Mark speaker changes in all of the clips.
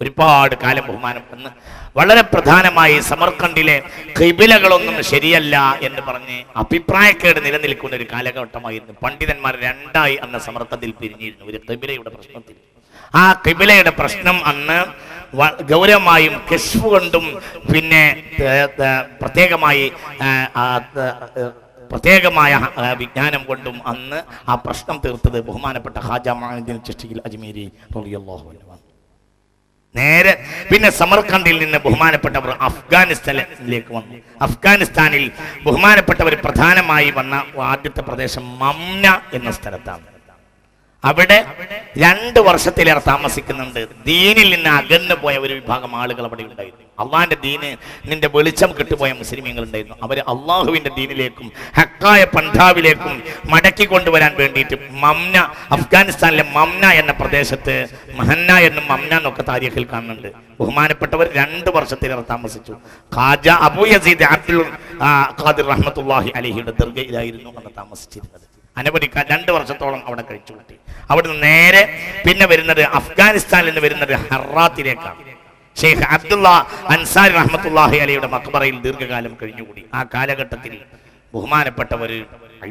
Speaker 1: ഒരുപാട് കാലം ബഹുമാനം എന്ന് വളരെ പ്രധാനമായി സമർക്കണ്ടിലെ ഖിബിലകളൊന്നും ശരിയല്ല എന്ന് പറഞ്ഞ് അഭിപ്രായക്കേട് നിലനിൽക്കുന്ന ഒരു കാലഘട്ടമായിരുന്നു. പണ്ഡിതന്മാർ രണ്ടായി അന്ന് സമർക്കണ്ടിൽ പിരിഞ്ഞിരുന്നു ഒരു ഖിബിലയുടെ പ്രശ്നത്തിൽ. ആ ഖിബിലയുടെ പ്രശ്നം അന്ന് ഗൗരവമായും കശ്ഫ് കൊണ്ടും പിന്നെ പ്രത്യേകമായ വിജ്ഞാനം കൊണ്ടും അന്ന് ആ പ്രശ്നം തീർത്തത് ബഹുമാനപ്പെട്ട ഖാജ മഈനുദ്ദീൻ ചിശ്തി അജ്മീരി റളിയല്ലാഹു അൻഹു. നേരെ പിന്നെ സമർക്കണ്ടിൽ നിന്ന് ബഹുമാനപ്പെട്ടവർ അഫ്ഗാനിസ്ഥാനിലേക്ക് വന്നു. അഫ്ഗാനിസ്ഥാനിൽ ബഹുമാനപ്പെട്ടവർ പ്രധാനമായി വന്ന ആദ്യത്തെ പ്രദേശം മംന എന്ന സ്ഥലത്താണ്. അവിടെ 2 വർഷത്തിലേറെ താമസിക്കുന്നുണ്ട്. ദീനിൽ നിന്ന് അകന്നു പോയ ഒരു വിഭാഗം ആളുകൾ അവിടെ ഉണ്ടായിരുന്നു. അള്ളാഹിന്റെ ദീന് നിന്റെ വെളിച്ചം കിട്ടുപോയ മുസ്ലിമീങ്ങൾ ഉണ്ടായിരുന്നു. അവർ അള്ളാഹുവിന്റെ ദീനിലേക്കും ഹക്കായ പന്ഥാവിലേക്കും മടക്കി കൊണ്ടുവരാൻ വേണ്ടിയിട്ട് മംന, അഫ്ഗാനിസ്ഥാനിലെ മംന എന്ന പ്രദേശത്ത് മഹന്ന എന്നും മംന എന്നൊക്കെ താരീഖിൽ കാണുന്നുണ്ട്. ബഹുമാനപ്പെട്ടവർ 2 വർഷത്തിലേറെ താമസിച്ചു. ഖാജ അബൂ യസീദ് അബ്ദുൽ ഖാദിർ റഹ്മത്തുള്ളാഹി അലൈഹിയുടെ ദർഗയിലായിരുന്നു അന്ന് താമസിച്ചിരുന്നത്. അനവധി 2 വർഷത്തോളം അവിടെ കഴിച്ചു കൂട്ടി. അവിടുന്ന് നേരെ പിന്നെ വരുന്നത് അഫ്ഗാനിസ്ഥാനിൽ നിന്ന് വരുന്നത് ഹറാത്തിലേക്കാണ്. ഷെയ്ഖ് അബ്ദുള്ള അൻസാരി റഹ്മത്തുള്ളാഹി അലൈഹിയുടെ മഖ്ബറയിൽ ദീർഘകാലം കഴിഞ്ഞുകൂടി. ആ കാലഘട്ടത്തിൽ ബഹുമാനപ്പെട്ടവർ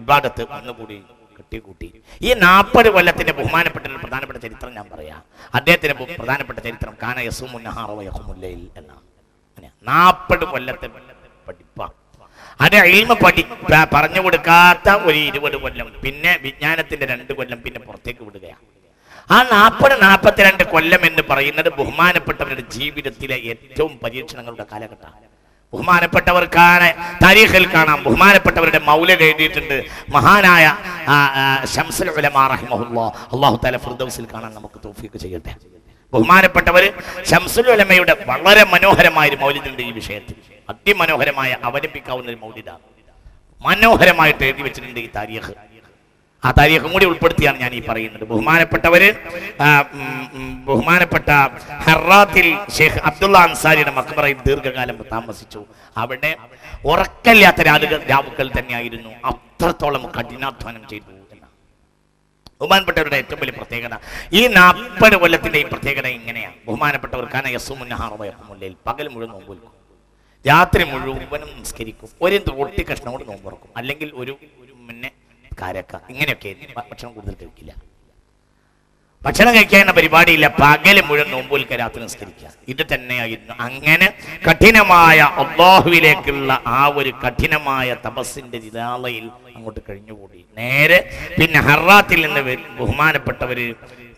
Speaker 1: ഇബാദത്ത് ഒന്നുകൂടി കെട്ടിക്കൂട്ടി. ഈ 40 കൊല്ലത്തിന്റെ ബഹുമാനപ്പെട്ട ഒരു പ്രധാനപ്പെട്ട ചരിത്രം ഞാൻ പറയാം. അദ്ദേഹത്തിന്റെ പ്രധാനപ്പെട്ട ചരിത്രം കാന യസൂമുൻ നഹാറ വ യഖൂമുൽ ലൈൽ എന്നാണ്. 40 കൊല്ലത്തെ പഠിപ്പാണ്. അത് ഇൽമ പറഞ്ഞു കൊടുക്കാത്ത ഒരു 20 കൊല്ലം, പിന്നെ വിജ്ഞാനത്തിന്റെ 2 കൊല്ലം പിന്നെ പുറത്തേക്ക് വിടുകയാണ്. ആ 40-42 കൊല്ലം എന്ന് പറയുന്നത് ബഹുമാനപ്പെട്ടവരുടെ ജീവിതത്തിലെ ഏറ്റവും പരീക്ഷണങ്ങളുടെ കാലഘട്ടമാണ്. ബഹുമാനപ്പെട്ടവർക്കാണ് താരീഖിൽ കാണാം. ബഹുമാനപ്പെട്ടവരുടെ മൗലദ് എഴുതിയിട്ടുണ്ട് മഹാനായ ശംസുൽ ഉലമാ റഹിമഹുല്ലാഹ്. അല്ലാഹു തആല ഫിർദൗസിൽ കാണാൻ നമുക്ക് തൗഫീഖ് ചെയ്യട്ടെ. ബഹുമാനപ്പെട്ടവർ ശംസുൽ ഉലമയുടെ വളരെ മനോഹരമായ ഒരു മൗലിദുണ്ട് ഈ വിഷയത്തിൽ. അതിമനോഹരമായ അവലംബിക്കാവുന്ന ഒരു മൗലിദാണ്. മനോഹരമായിട്ട് എഴുതി വെച്ചിട്ടുണ്ട് ഈ താരീഖ്. ആ താരീഖും കൂടി ഉൾപ്പെടുത്തിയാണ് ഞാൻ ഈ പറയുന്നത്. ബഹുമാനപ്പെട്ട ഹറാത്തിൽ ഷെയ്ഖ് അബ്ദുള്ള അൻസാരിയുടെ മഖ്ബറയിൽ ദീർഘകാലം താമസിച്ചു. അവിടെ ഉറക്കല്ലാത്ത രാവുകൾ തന്നെയായിരുന്നു. അത്രത്തോളം കഠിനാധ്വാനം ചെയ്തു. ബഹുമാനപ്പെട്ടവരുടെ ഏറ്റവും വലിയ പ്രത്യേകത ഈ 40 കൊല്ലത്തിന്റെയും പ്രത്യേകത ഇങ്ങനെയാണ്. ബഹുമാനപ്പെട്ടവർക്കാണ് യസൂമുൻ നഹാറ വ യഖൂമുൽ ലൈൽ, പകൽ മുഴുവൻ നോമ്പ് നോൽക്കും, രാത്രി മുഴുവനും നിസ്കരിക്കും, ഒരു റൊട്ടി കഷ്ണം കൊണ്ട് നോമ്പ് തുറക്കും, അല്ലെങ്കിൽ ഒരു പിന്നെ കാരക്ക, ഇങ്ങനെയൊക്കെ ഭക്ഷണം കൂടുതൽ കഴിക്കില്ല. ഭക്ഷണം കഴിക്കാനുള്ള പരിപാടിയില്ല, പകല് മുഴുവൻ നോമ്പുൽക്ക, രാത്രി നിസ്കരിക്കുക. ഇത് തന്നെയായിരുന്നു. അങ്ങനെ കഠിനമായ അല്ലാഹുവിലേക്കുള്ള ആ ഒരു കഠിനമായ തപസ്സിന്റെ നിരാളയിൽ അങ്ങോട്ട് കഴിഞ്ഞുകൂടി. നേരെ പിന്നെ ഹറാത്തിൽ നിന്ന് ബഹുമാനപ്പെട്ടവര്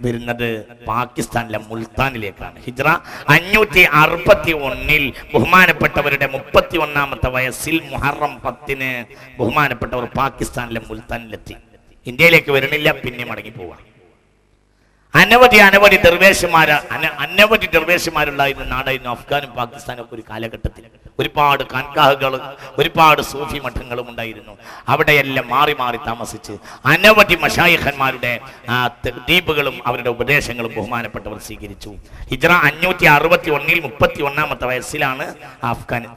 Speaker 1: വരുന്നത് പാകിസ്ഥാനിലെ മുൾത്താനിലേക്കാണ്. ഹിജ്റ 561 ബഹുമാനപ്പെട്ടവരുടെ 31ാമത്തെ വയസ്സിൽ മുഹറം 10 ബഹുമാനപ്പെട്ടവർ പാകിസ്ഥാനിലെ മുൾത്താനിലെത്തി. ഇന്ത്യയിലേക്ക് വരുന്നില്ല, പിന്നെ മടങ്ങി പോവാം. അനവധി ദർവേശന്മാരുണ്ടായിരുന്ന നാടായിരുന്നു അഫ്ഗാനും പാകിസ്ഥാനും ഒക്കെ ഒരു കാലഘട്ടത്തിൽ. ഒരുപാട് ഖാൻഖാഹുകൾ, ഒരുപാട് സൂഫി മഠങ്ങളും ഉണ്ടായിരുന്നു. അവിടെയെല്ലാം മാറി മാറി താമസിച്ച് അനവധി മശായിഖന്മാരുടെ ദ്വീപുകളും അവരുടെ ഉപദേശങ്ങളും ബഹുമാനപ്പെട്ടവർ സ്വീകരിച്ചു. ഹിജ്റ 561 31ാമത്തെ വയസ്സിലാണ്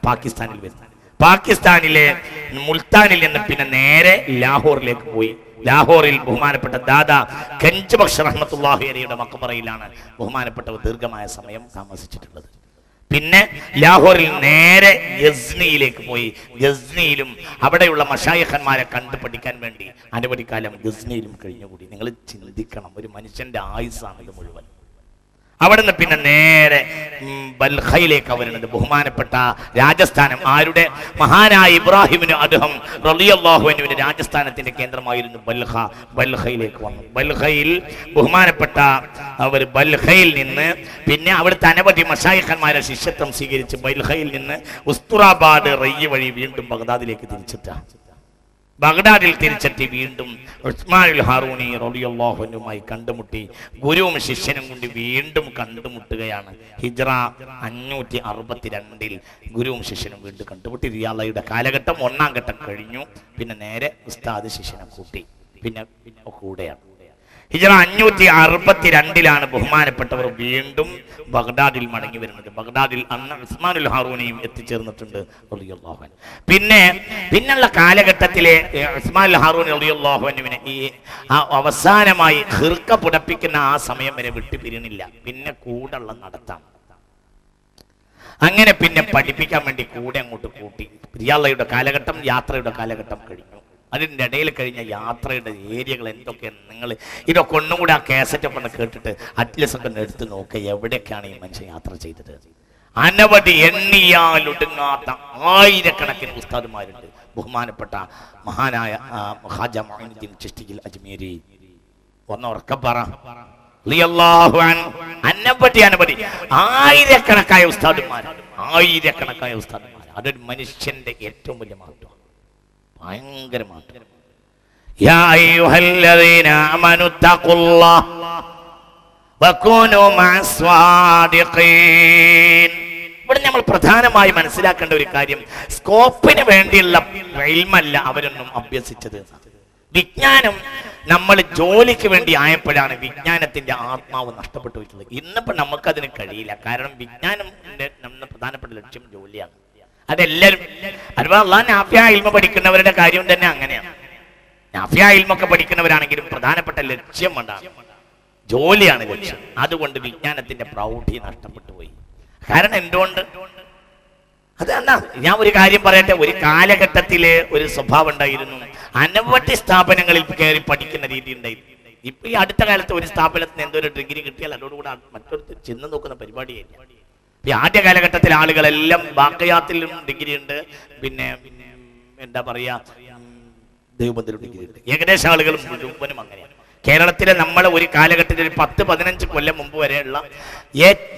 Speaker 1: പാകിസ്ഥാനിൽ വരുന്നത്. പാകിസ്ഥാനിലെ മുൾത്താനിൽ നിന്ന് പിന്നെ നേരെ ലാഹോറിലേക്ക് പോയി. ലാഹോറിൽ ബഹുമാനപ്പെട്ട ദാദാ ഗഞ്ച് ബക്ഷ് റഹ്മത്തുള്ളാഹി അലൈഹിയുടെ മഖ്ബറയിലാണ് ബഹുമാനപ്പെട്ടവർ ദീർഘമായ സമയം താമസിച്ചിട്ടുള്ളത്. പിന്നെ ലാഹോറിൽ നേരെ ഗസ്നിയിലേക്ക് പോയി. ഗസ്നിയിലും അവിടെയുള്ള മശായിഖന്മാരെ കണ്ടു പഠിക്കാൻ വേണ്ടി അനവധി കാലം ഗസ്നിയിലും കഴിഞ്ഞുകൂടി. നിങ്ങൾ ചിന്തിക്കണം, ഒരു മനുഷ്യന്റെ ആയുസ്സാണ് ഇത് മുഴുവൻ. അവിടുന്ന് പിന്നെ നേരെ ബൽഖയിലേക്ക് വരുന്നത്. ബഹുമാനപ്പെട്ട രാജസ്ഥാനം, ആരുടെ മഹാനായ ഇബ്രാഹിമിന് അദ്ഹം റളിയല്ലാഹു അൻഹുവിന്റെ രാജസ്ഥാനത്തിന്റെ കേന്ദ്രമായിരുന്നു ബൽഖയിലേക്ക് വന്നു. ബൽഖയിൽ ബഹുമാനപ്പെട്ട അവർ ബൽഖയിൽ നിന്ന് പിന്നെ അവിടുത്തെ അനവധി മശായിഖന്മാരെ ശിഷ്യത്വം സ്വീകരിച്ച് ബൽഖയിൽ നിന്ന് ഉസ്തുറാബാദ് റയ്യ വഴി വീണ്ടും ബഗ്ദാദിലേക്ക് തിരിച്ചെത്താം. ബഗ്ദാദിൽ തിരിച്ചെത്തി വീണ്ടും ഉസ്മാനുൽ ഹാറൂനി റളിയല്ലാഹു അൻഹുമായി കണ്ടുമുട്ടി. ഗുരുവും ശിഷ്യനും കൊണ്ട് വീണ്ടും കണ്ടുമുട്ടുകയാണ്. ഹിജ്റ 562 ഗുരുവും ശിഷ്യനും വീണ്ടും കണ്ടുമുട്ടി. റിയാളയുടെ കാലഘട്ടം 1ാം ഘട്ടം കഴിഞ്ഞു. പിന്നെ നേരെ ഉസ്താദ് ശിഷ്യനെ കൂട്ടി പിന്നെ കൂടെയാണ്. ഹിജ്റ 562 ബഹുമാനപ്പെട്ടവർ വീണ്ടും ബഗ്ദാദിൽ മടങ്ങി വരുന്നത്. ബഗ്ദാദിൽ അന്ന് ഉസ്മാനുൽ ഹാറൂനിയും എത്തിച്ചേർന്നിട്ടുണ്ട് റളിയല്ലാഹു അൻഹു. പിന്നുള്ള കാലഘട്ടത്തിലെ ഉസ്മാനുൽ ഹാറൂനി റളിയല്ലാഹു അൻഹുവിനെ ഈ അവസാനമായി ഖിർഖ പുടപ്പിക്കുന്ന ആ സമയം വരെ വിട്ടു പിരിയുന്നില്ല. പിന്നെ കൂടുള്ള നടത്താം. അങ്ങനെ പിന്നെ പഠിപ്പിക്കാൻ വേണ്ടി കൂടെ അങ്ങോട്ട് കൂട്ടി. റിയാളയുടെ കാലഘട്ടം, യാത്രയുടെ കാലഘട്ടം കഴിഞ്ഞു. അതിൻ്റെ ഇടയിൽ കഴിഞ്ഞ യാത്രയുടെ ഏരിയകൾ എന്തൊക്കെയാണ്, നിങ്ങൾ ഇതൊക്കെ ഒന്നും കൂടെ ആ കാസറ്റൊക്കെ ഒന്ന് കേട്ടിട്ട് അറ്റ്ലസ് ഒക്കെ ഒന്ന് എടുത്ത് നോക്കുക, എവിടെയൊക്കെയാണ് ഈ മനുഷ്യൻ യാത്ര ചെയ്തത്. അനവധി എണ്ണിയാലൊടുങ്ങാത്ത ആയിരക്കണക്കിന് ഉസ്താദുമാരുണ്ട്. ബഹുമാനപ്പെട്ട മഹാനായ ഖാജ മുഈനുദ്ദീൻ ചിശ്തി അജ്മീരി ഒന്നുറക്കപ്പറ അനവധി ആയിരക്കണക്കായ ഉസ്താദുമാർ. അതൊരു മനുഷ്യന്റെ ഏറ്റവും വലിയ മാറ്റം, ഭയങ്കര മാറ്റം. യാ അയ്യുഹല്ലദീന ആമനു തഖുല്ലാഹ് വകൂനു മഅസ്വാദിഖീൻ. ഇവിടെ നമ്മൾ പ്രധാനമായി മനസ്സിലാക്കേണ്ട ഒരു കാര്യം, സ്കോപ്പിന് വേണ്ടിയുള്ള ഇൽമല്ല അവരൊന്നും അഭ്യസിച്ചത്. വിജ്ഞാനം നമ്മൾ ജോലിക്ക് വേണ്ടി ആയപ്പോഴാണ് വിജ്ഞാനത്തിന്റെ ആത്മാവ് നഷ്ടപ്പെട്ടു പോയിട്ടുള്ളത്. ഇന്നിപ്പോ നമുക്കതിന് കഴിയില്ല. കാരണം വിജ്ഞാനം നമ്മുടെ പ്രധാനപ്പെട്ട ലക്ഷ്യം ജോലിയാണ്. അതെല്ലാവരും അഥവാ അള്ളാഹ് നാഫിയ ഇൽമ പഠിക്കുന്നവരുടെ കാര്യം തന്നെ അങ്ങനെയാണ്. നാഫിയ ഇൽമൊക്കെ പഠിക്കുന്നവരാണെങ്കിലും പ്രധാനപ്പെട്ട ലക്ഷ്യം കൊണ്ടാണ്, ജോലിയാണ് ലക്ഷ്യം. അതുകൊണ്ട് വിജ്ഞാനത്തിന്റെ പ്രൗഢി നഷ്ടപ്പെട്ടു പോയി. കാരണം എന്തുകൊണ്ട്? അതെന്താ, ഞാൻ ഒരു കാര്യം പറയട്ടെ. ഒരു കാലഘട്ടത്തില് ഒരു സ്വഭാവം ഉണ്ടായിരുന്നു, അനവധി സ്ഥാപനങ്ങളിൽ കയറി പഠിക്കുന്ന രീതി ഉണ്ടായിരുന്നു. ഇപ്പൊ ഈ അടുത്ത കാലത്ത് ഒരു സ്ഥാപനത്തിന് എന്തോ ഒരു ഡിഗ്രി കിട്ടിയാൽ അതോടുകൂടെ മറ്റൊരു ചെന്ന് നോക്കുന്ന പരിപാടിയായിരുന്നു. ഈ ആദ്യ കാലഘട്ടത്തിൽ ആളുകളെല്ലാം ബാക്കയാത്തിലും ഡിഗ്രി ഉണ്ട്, പിന്നെ എന്താ പറയാ ദൈവബന്ധത്തിലും ഡിഗ്രി ഉണ്ട്. ഏകദേശം ആളുകൾ മുഴുവനും അങ്ങനെയാണ്. കേരളത്തിലെ നമ്മൾ ഒരു കാലഘട്ടത്തിൽ ഒരു 10-15 കൊല്ലം മുമ്പ് വരെയുള്ള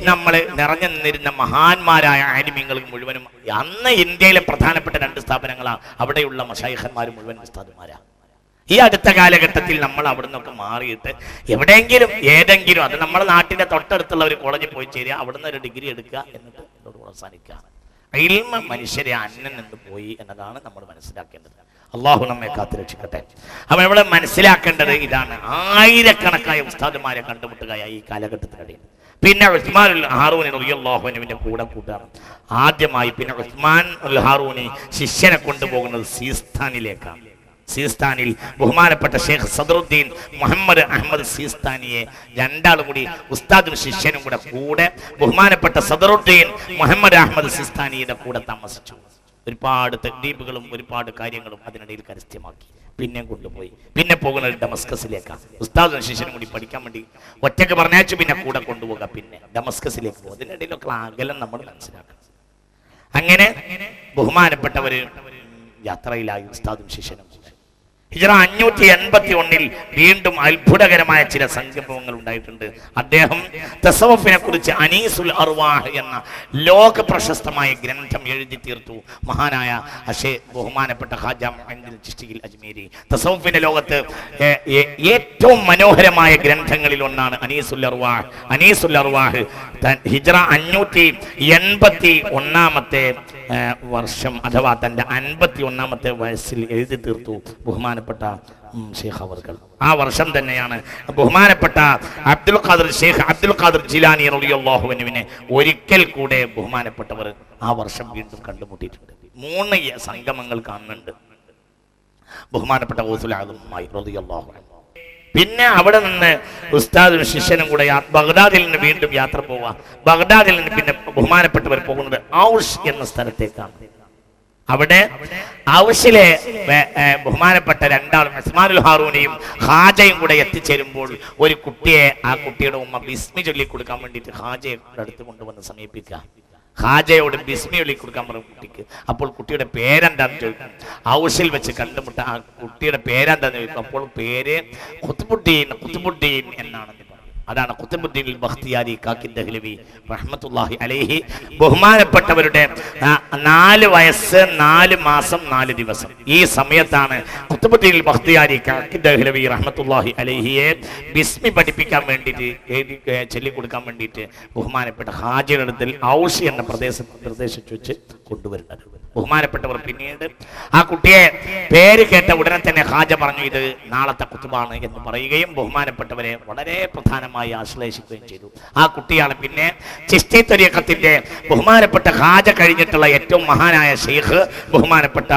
Speaker 1: നമ്മൾ നിറഞ്ഞു നിന്നിരുന്ന മഹാന്മാരായ ആലിമീങ്ങൾ മുഴുവനും അന്ന് ഇന്ത്യയിലെ പ്രധാനപ്പെട്ട 2 സ്ഥാപനങ്ങളാണ്. അവിടെയുള്ള മശായിഖന്മാർ മുഴുവൻ ഉസ്താദുമാരാണ്. ഈ അടുത്ത കാലഘട്ടത്തിൽ നമ്മൾ അവിടെ നിന്നൊക്കെ മാറിയിട്ട് എവിടെയെങ്കിലും ഏതെങ്കിലും, അത് നമ്മുടെ നാട്ടിന്റെ തൊട്ടടുത്തുള്ള ഒരു കോളേജിൽ പോയി ചേരുക, അവിടുന്ന് ഒരു ഡിഗ്രി എടുക്കുക, എന്നിട്ട് എന്നോട് അവസാനിക്കുക. ഇൽമ മനുഷ്യരെ അന്നം നിന്ന് പോയി എന്നതാണ് നമ്മൾ മനസ്സിലാക്കേണ്ടത്. അള്ളാഹു നമ്മെ കാത്തുരക്ഷിക്കട്ടെ. അപ്പൊ നമ്മൾ മനസ്സിലാക്കേണ്ടത് ഇതാണ്, ആയിരക്കണക്കായ ഉസ്താദുമാരെ കണ്ടുമുട്ടുകയായി ഈ കാലഘട്ടത്തിനിടയിൽ. പിന്നെ ഉസ്മാൻ ഹാറൂനി റളിയല്ലാഹു അൻഹുവിന്റെ കൂടെ കൂട്ടാണ് ആദ്യമായി. പിന്നെ ഉസ്മാൻ ഹാറൂനി ശിഷ്യനെ കൊണ്ടുപോകുന്നത് സീസ്ഥാനിലേക്കാണ്. സീസ്ഥാനിൽ ബഹുമാനപ്പെട്ട ഷെയ്ഖ് സദറുദ്ദീൻ മുഹമ്മദ് അഹമ്മദ് സീസ്ഥാനിയെ രണ്ടാളും കൂടി, ഉസ്താദും ശിഷ്യനും കൂടെ ബഹുമാനപ്പെട്ട സദറുദ്ദീൻ മുഹമ്മദ് അഹമ്മദ് സീസ്ഥാനിയുടെ കൂടെ താമസിച്ചു. ഒരുപാട് തദ്ദീബുകളും ഒരുപാട് കാര്യങ്ങളും അതിനിടയിൽ കരസ്ഥമാക്കി. പിന്നെ കൊണ്ടുപോയി. പിന്നെ പോകുന്നത് ഡമസ്കസിലേക്കാണ്. ഉസ്താദും ശിഷ്യനും കൂടി പഠിക്കാൻ വേണ്ടി ഒറ്റയ്ക്ക് പറഞ്ഞയച്ചു. പിന്നെ കൂടെ കൊണ്ടുപോകുക, പിന്നെ ഡമസ്കസിലേക്ക് പോകും. അതിനിടയിലൊക്കെ അകലം നമ്മൾ മനസ്സിലാക്കണം. അങ്ങനെ ബഹുമാനപ്പെട്ടവര് യാത്രയിലായി, ഉസ്താദും ശിഷ്യനും. ഹിജ്റ 581 വീണ്ടും അത്ഭുതകരമായ ചില സംഗമങ്ങൾ ഉണ്ടായിട്ടുണ്ട്. അദ്ദേഹം തസവ്വുഫിനെ കുറിച്ച് അനീസുൽ അർവാഹ് എന്ന ലോക പ്രശസ്തമായ ഗ്രന്ഥം എഴുതി തീർത്തു. മഹാനായ ബഹുമാനപ്പെട്ട ഖാജ മുഈനുദ്ദീൻ ചിശ്തി അജ്മീരി. തസവ്വുഫിന്റെ ലോകത്ത് ഏറ്റവും മനോഹരമായ ഗ്രന്ഥങ്ങളിൽ ഒന്നാണ് അനീസുൽ അർവാഹ്. അനീസുൽ അർവാഹ് ഹിജ്റ 581 വർഷം അഥവാ തന്റെ 51 വയസ്സിൽ എഴുതി തീർത്തു ബഹുമാനപ്പെട്ട ഷെയ്ഖ് അവർകൾ. ആ വർഷം തന്നെയാണ് ബഹുമാനപ്പെട്ട ഷെയ്ഖ് അബ്ദുൽ ഖാദിർ ജിലാനി റളിയല്ലാഹു അൻഹുവിനെ ഒരിക്കൽ കൂടെ ബഹുമാനപ്പെട്ടവർ ആ വർഷം വീണ്ടും കണ്ടുമുട്ടിയിട്ടുണ്ട്. 3 സംഗമങ്ങൾ കാണുന്നുണ്ട് ബഹുമാനപ്പെട്ട ഗൗസുൽ ആദമുമായി റളിയല്ലാഹു അൻഹു. പിന്നെ അവിടെ നിന്ന് ഉസ്താദും ശിഷ്യനും കൂടെ ബഗ്ദാദിൽ നിന്ന് വീണ്ടും യാത്ര പോവുക. ബഗ്ദാദിൽ നിന്ന് പിന്നെ ബഹുമാനപ്പെട്ടവർ പോകുന്നത് ഔഷ് എന്ന സ്ഥലത്തേക്കാണ്. അവിടെ ഔഷിലെ ബഹുമാനപ്പെട്ട രണ്ടാളും ഉസ്മാനുൽ ഹാറൂനിയും ഖാജയും കൂടെ എത്തിച്ചേരുമ്പോൾ ഒരു കുട്ടിയെ, ആ കുട്ടിയുടെ ഉമ്മ ബിസ്മി ചൊല്ലി കൊടുക്കാൻ വേണ്ടിയിട്ട് ഖാജയെ അടുത്ത് കൊണ്ടുവന്ന് സമീപിക്കുക. ഖാജയോട് ബിസ്മി ചൊല്ലി കൊടുക്കാൻ പറഞ്ഞു കുട്ടിക്ക്. അപ്പോൾ കുട്ടിയുടെ പേരെന്താന്ന് ചോദിക്കും. ഔഷിൽ വെച്ച് കണ്ടുമുട്ട ആ കുട്ടിയുടെ പേരെന്താന്ന് ചോദിക്കും. അപ്പോൾ പേര് ഖുത്ബുദ്ദീൻ എന്നാണെന്ന് പറഞ്ഞു. അതാണ് ഖുത്ബുദ്ദീൻ ബഖ്തിയാരി കാക്കി ദഹ്ലവി റഹ്മത്തുള്ളാഹി അലൈഹി. ബഹുമാനപ്പെട്ടവരുടെ 4 വയസ്സ് 4 മാസം 4 ദിവസം ഈ സമയത്താണ് ഖുത്ബുദ്ദീൻ ബഖ്തിയാരി കാക്കി ദഹ്ലവി റഹ്മത്തുള്ളാഹി അലൈഹിയെ ബിസ്മി പഠിപ്പിക്കാൻ വേണ്ടിയിട്ട് ചൊല്ലിക്കൊടുക്കാൻ വേണ്ടിയിട്ട് ബഹുമാനപ്പെട്ട ഖാജയുടെ അടുത്തിൽ ഔഷ് എന്ന പ്രദേശത്ത് വെച്ച് കൊണ്ടുവരുന്നത്. ബഹുമാനപ്പെട്ടവർ പിന്നീട് ആ കുട്ടിയെ പേര് കേട്ട ഉടനെ തന്നെ ഖാജ പറഞ്ഞു ഇത് നാളത്തെ ഖുത്ബാണ് എന്ന് പറയുകയും ബഹുമാനപ്പെട്ടവരെ വളരെ പ്രധാനമായി ആശ്ലേഷിക്കുകയും ചെയ്തു. ആ കുട്ടിയാണ് പിന്നെ ചിശ്തി ത്വരീഖത്തിന്റെ ബഹുമാനപ്പെട്ട ഖാജ കഴിഞ്ഞിട്ടുള്ള ഏറ്റവും മഹാനായ ഷെയ്ഖ് ബഹുമാനപ്പെട്ട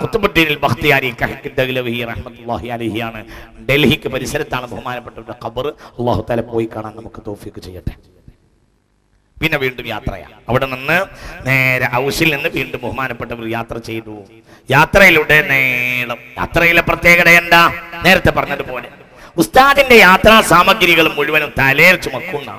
Speaker 1: ഖുത്ബുദ്ദീൻ ബഖ്തിയാരി ദഹ്ലവി റഹ്മത്തുള്ളാഹി അലൈഹിയാണ്. ഡൽഹിക്ക് പരിസരത്താണ് ബഹുമാനപ്പെട്ടവരുടെ ഖബർ. അല്ലാഹു തആല പോയി കാണാൻ നമുക്ക് തൗഫീഖ് ചെയ്യട്ടെ. പിന്നെ വീണ്ടും യാത്രയാണ്. അവിടെ നിന്ന് നേരെ ഔസിൽ നിന്ന് വീണ്ടും ബഹുമാനപ്പെട്ടവർ യാത്ര ചെയ്തു. യാത്രയിലൂടെ നീളം. യാത്രയിലെ പ്രത്യേകത എന്താ? നേരത്തെ പറഞ്ഞതുപോലെ ഉസ്താദിന്റെ യാത്രാ സാമഗ്രികൾ മുഴുവനും തലയിൽ ചുമക്കുന്ന